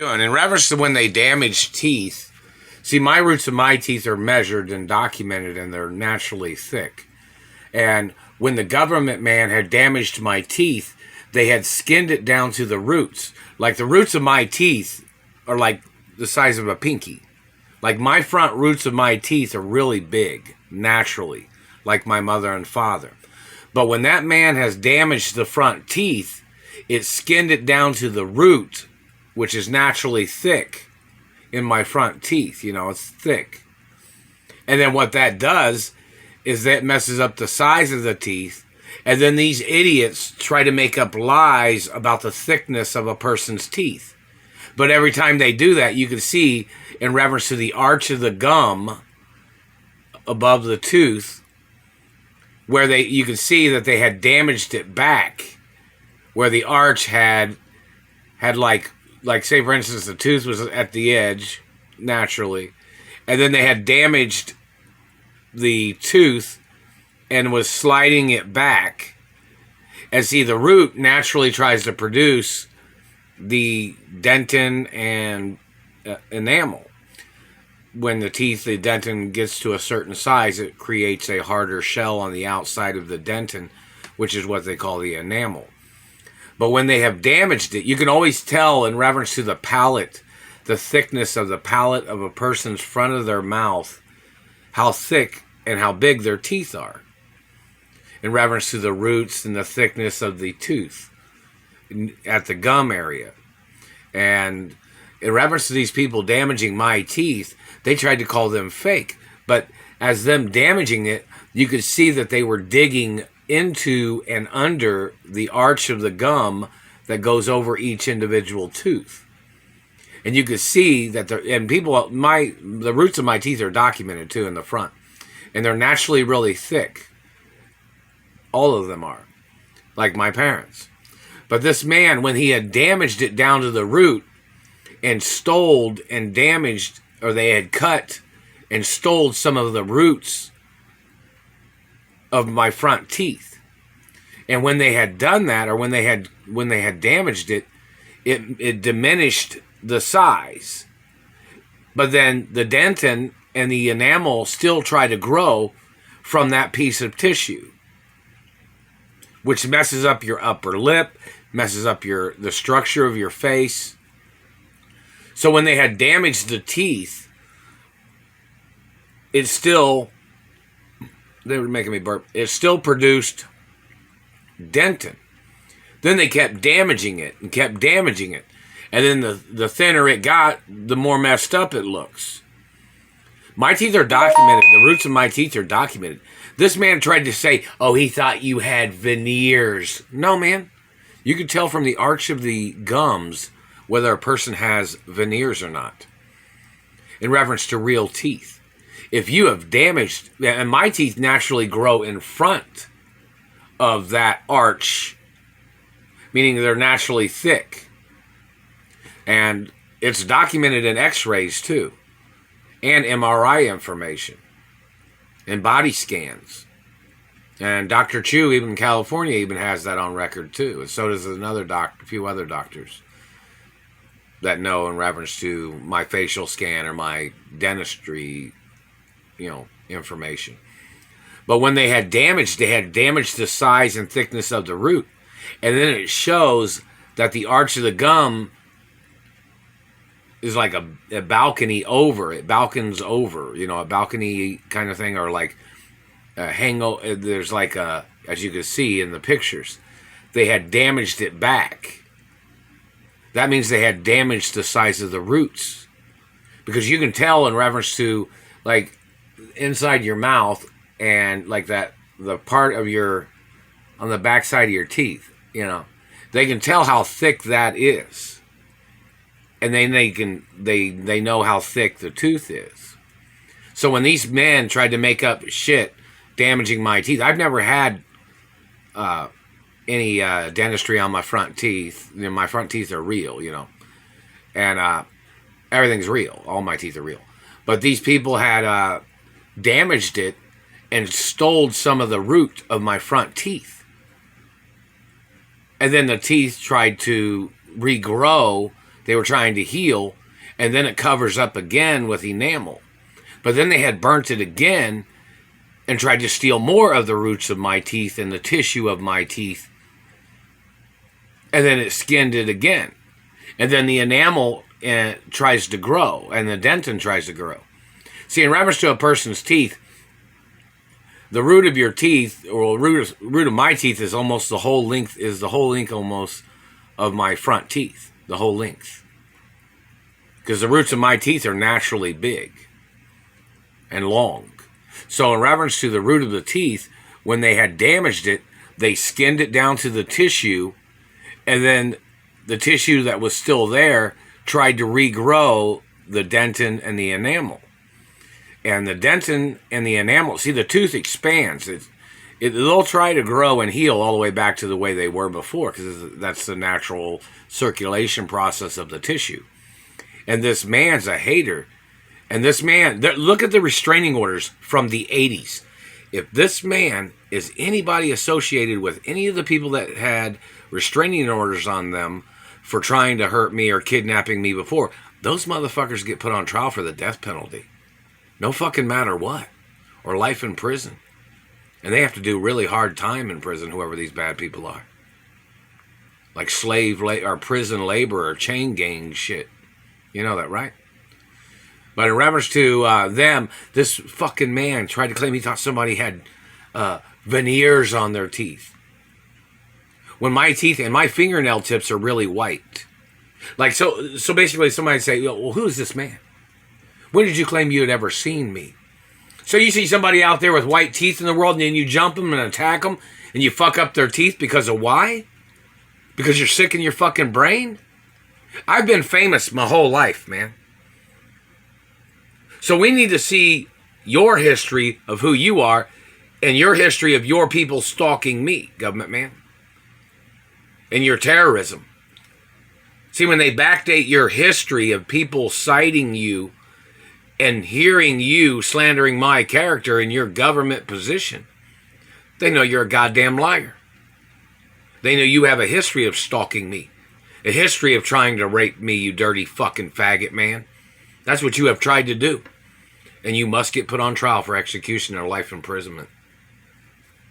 And in reference to when they damage teeth, see, my roots of my teeth are measured and documented, and they're naturally thick. And when the government man had damaged my teeth, they had skinned it down to the roots. Like the roots of my teeth are like the size of a pinky. Like my front roots of my teeth are really big, naturally, like my mother and father. But when that man has damaged the front teeth, it skinned it down to the root, which is naturally thick in my front teeth. It's thick. And then what that does is that messes up the size of the teeth. And then these idiots try to make up lies about the thickness of a person's teeth. But every time they do that, you can see in reference to the arch of the gum above the tooth, where you can see that they had damaged it back, where the arch had like say for instance the tooth was at the edge naturally, and then they had damaged the tooth and was sliding it back. And see, the root naturally tries to produce the dentin and enamel. When the dentin gets to a certain size, it creates a harder shell on the outside of the dentin, which is what they call the enamel. But when they have damaged it, you can always tell in reference to the palate, the thickness of the palate of a person's front of their mouth, how thick and how big their teeth are, in reference to the roots and the thickness of the tooth at the gum area. And in reference to these people damaging my teeth, they tried to call them fake. But as them damaging it, you could see that they were digging into and under the arch of the gum that goes over each individual tooth. And you could see that the roots of my teeth are documented too in the front. And they're naturally really thick. All of them are. Like my parents. But this man, when he had damaged it down to the root and stole and damaged, or they had cut and stole some of the roots of my front teeth. And when they had done that, or when they had damaged it, it diminished the size. But then the dentin and the enamel still try to grow from that piece of tissue, which messes up your upper lip, messes up the structure of your face. So when they had damaged the teeth, they were making me burp, it still produced dentin. Then they kept damaging it and kept damaging it. And then the thinner it got, the more messed up it looks. My teeth are documented. The roots of my teeth are documented. This man tried to say, oh, he thought you had veneers. No, man. You can tell from the arch of the gums whether a person has veneers or not, in reference to real teeth. If you have damaged, and my teeth naturally grow in front of that arch, meaning they're naturally thick. And it's documented in x-rays too, and MRI information, and body scans. And Dr. Chu, even in California, even has that on record too. And so does a few other doctors that know in reference to my facial scan or my dentistry, information. But when they had damaged the size and thickness of the root. And then it shows that the arch of the gum is like a balcony over. It balcons over, a balcony kind of thing, or like a there's like as you can see in the pictures, they had damaged it back. That means they had damaged the size of the roots. Because you can tell in reference to, like, inside your mouth and, like, the part of on the back side of your teeth, they can tell how thick that is. And then they know how thick the tooth is. So when these men tried to make up shit damaging my teeth, I've never had any dentistry on my front teeth. My front teeth are real, and everything's real. All my teeth are real. But these people had damaged it and stole some of the root of my front teeth. And then the teeth tried to regrow They were trying to heal, and then it covers up again with enamel. But then they had burnt it again and tried to steal more of the roots of my teeth and the tissue of my teeth. And then it skinned it again. And then the enamel tries to grow, and the dentin tries to grow. See, in reference to a person's teeth, the root of your teeth, or root of my teeth, is almost the whole length, almost of my front teeth, the whole length. Because the roots of my teeth are naturally big and long. So in reference to the root of the teeth, when they had damaged it, they skinned it down to the tissue, and then the tissue that was still there tried to regrow the dentin and the enamel. And the dentin and the enamel, see, the tooth expands. They'll try to grow and heal all the way back to the way they were before, because that's the natural circulation process of the tissue. And this man's a hater. And this man, look at the restraining orders from the 80s. If this man is anybody associated with any of the people that had restraining orders on them for trying to hurt me or kidnapping me before, those motherfuckers get put on trial for the death penalty. No fucking matter what. Or life in prison. And they have to do really hard time in prison, whoever these bad people are. Like or prison labor or chain gang shit. You know that, right? But in reference to them, this fucking man tried to claim he thought somebody had veneers on their teeth. When my teeth and my fingernail tips are really white. Like, so basically somebody say, well, who is this man? When did you claim you had ever seen me? So you see somebody out there with white teeth in the world, and then you jump them and attack them, and you fuck up their teeth because of why? Because you're sick in your fucking brain? I've been famous my whole life, man. So we need to see your history of who you are and your history of your people stalking me, government man. And your terrorism. See, when they backdate your history of people citing you and hearing you slandering my character in your government position, they know you're a goddamn liar. They know you have a history of stalking me. A history of trying to rape me, you dirty fucking faggot, man. That's what you have tried to do. And you must get put on trial for execution or life imprisonment.